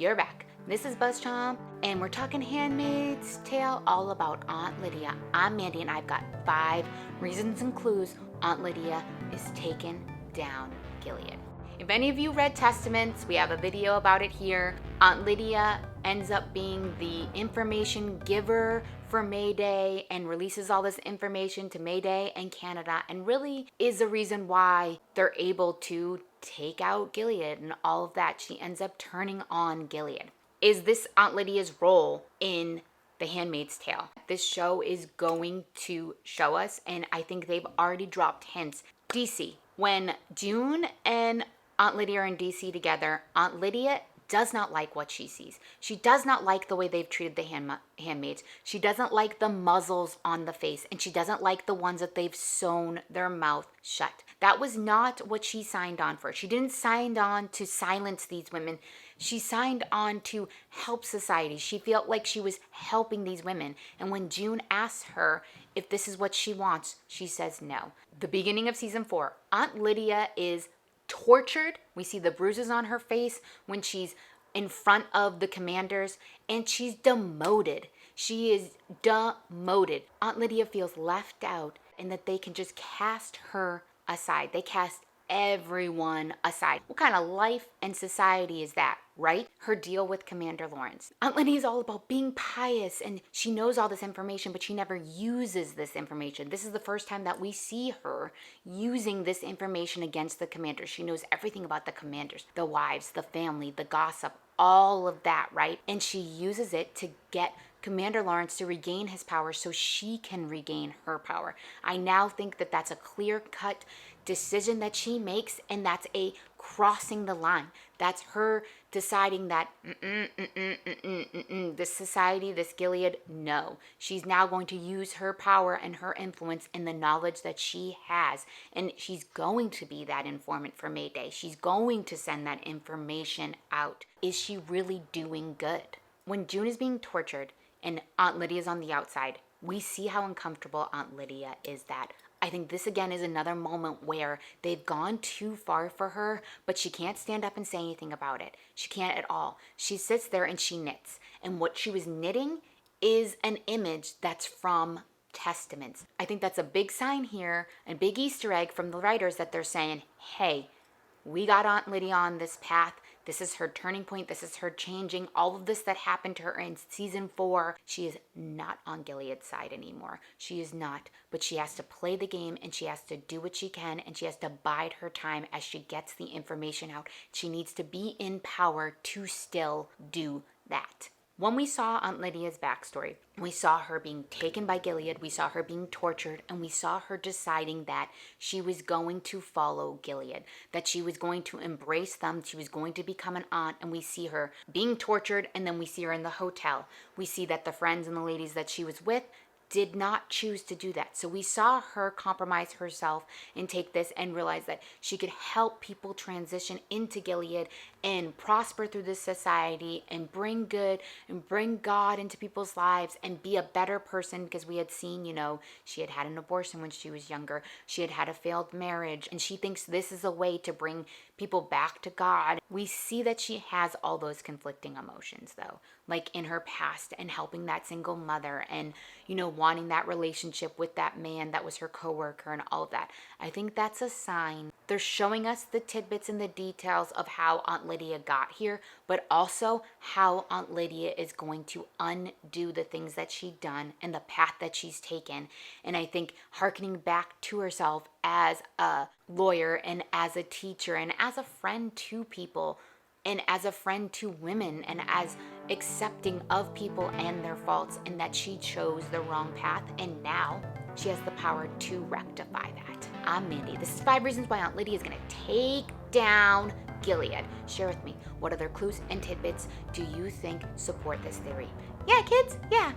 you're back. This is BuzzChomp, and we're talking Handmaid's Tale, all about Aunt Lydia. I'm Mandy, and I've got 5 reasons and clues Aunt Lydia is taking down Gilead. If any of you read Testaments, we have a video about it here. Aunt Lydia ends up being the information giver for Mayday and releases all this information to Mayday and Canada, and really is the reason why they're able to take out Gilead and all of that. She ends up turning on Gilead. Is this Aunt Lydia's role in The Handmaid's Tale? This show is going to show us, and I think they've already dropped hints. DC. When June and Aunt Lydia are in DC together, Aunt Lydia does not like what she sees. She does not like the way they've treated the handmaids. She doesn't like the muzzles on the face, and she doesn't like the ones that they've sewn their mouth shut. That was not what she signed on for. She didn't sign on to silence these women. She signed on to help society. She felt like she was helping these women. And when June asks her if this is what she wants, she says no. The beginning of season 4, Aunt Lydia is tortured. We see the bruises on her face when she's in front of the commanders, and she's demoted. She is demoted. Aunt Lydia feels left out, and that they can just cast her aside. They cast everyone aside. What kind of life and society is that, right? Her deal with Commander Lawrence. Aunt Lydia is all about being pious, and she knows all this information, but she never uses this information. This is the first time that we see her using this information against the commanders. She knows everything about the commanders, the wives, the family, the gossip, all of that, right? And she uses it to get Commander Lawrence to regain his power so she can regain her power. I now think that that's a clear-cut decision that she makes, and that's a crossing the line. That's her deciding that this society, this Gilead, no. She's now going to use her power and her influence and the knowledge that she has, and she's going to be that informant for Mayday. She's going to send that information out. Is she really doing good? When June is being tortured and Aunt Lydia's on the outside, we see how uncomfortable Aunt Lydia is that. I think this again is another moment where they've gone too far for her, but she can't stand up and say anything about it. She can't at all. She sits there and she knits. And what she was knitting is an image that's from Testaments. I think that's a big sign here, a big Easter egg from the writers that they're saying, hey, we got Aunt Lydia on this path. This is her turning point. This is her changing. All of this that happened to her in season 4, she is not on Gilead's side anymore. She is not. But she has to play the game, and she has to do what she can, and she has to bide her time as she gets the information out. She needs to be in power to still do that. When we saw Aunt Lydia's backstory, we saw her being taken by Gilead, we saw her being tortured, and we saw her deciding that she was going to follow Gilead, that she was going to embrace them, she was going to become an aunt, and we see her being tortured, and then we see her in the hotel. We see that the friends and the ladies that she was with did not choose to do that. So we saw her compromise herself and take this and realize that she could help people transition into Gilead and prosper through this society and bring good and bring God into people's lives and be a better person, because we had seen, she had had an abortion when she was younger. She had had a failed marriage, and she thinks this is a way to bring people back to God. We see that she has all those conflicting emotions though, like in her past and helping that single mother and, wanting that relationship with that man that was her coworker and all of that. I think that's a sign. They're showing us the tidbits and the details of how Aunt Lydia got here, but also how Aunt Lydia is going to undo the things that she's done and the path that she's taken. And I think hearkening back to herself as a lawyer and as a teacher and as a friend to people and as a friend to women and as accepting of people and their faults, and that she chose the wrong path, and now she has the power to rectify that. I'm Mandy. This is 5 reasons why Aunt Lydia is going to take down Gilead. Share with me, what other clues and tidbits do you think support this theory? Yeah, kids, yeah.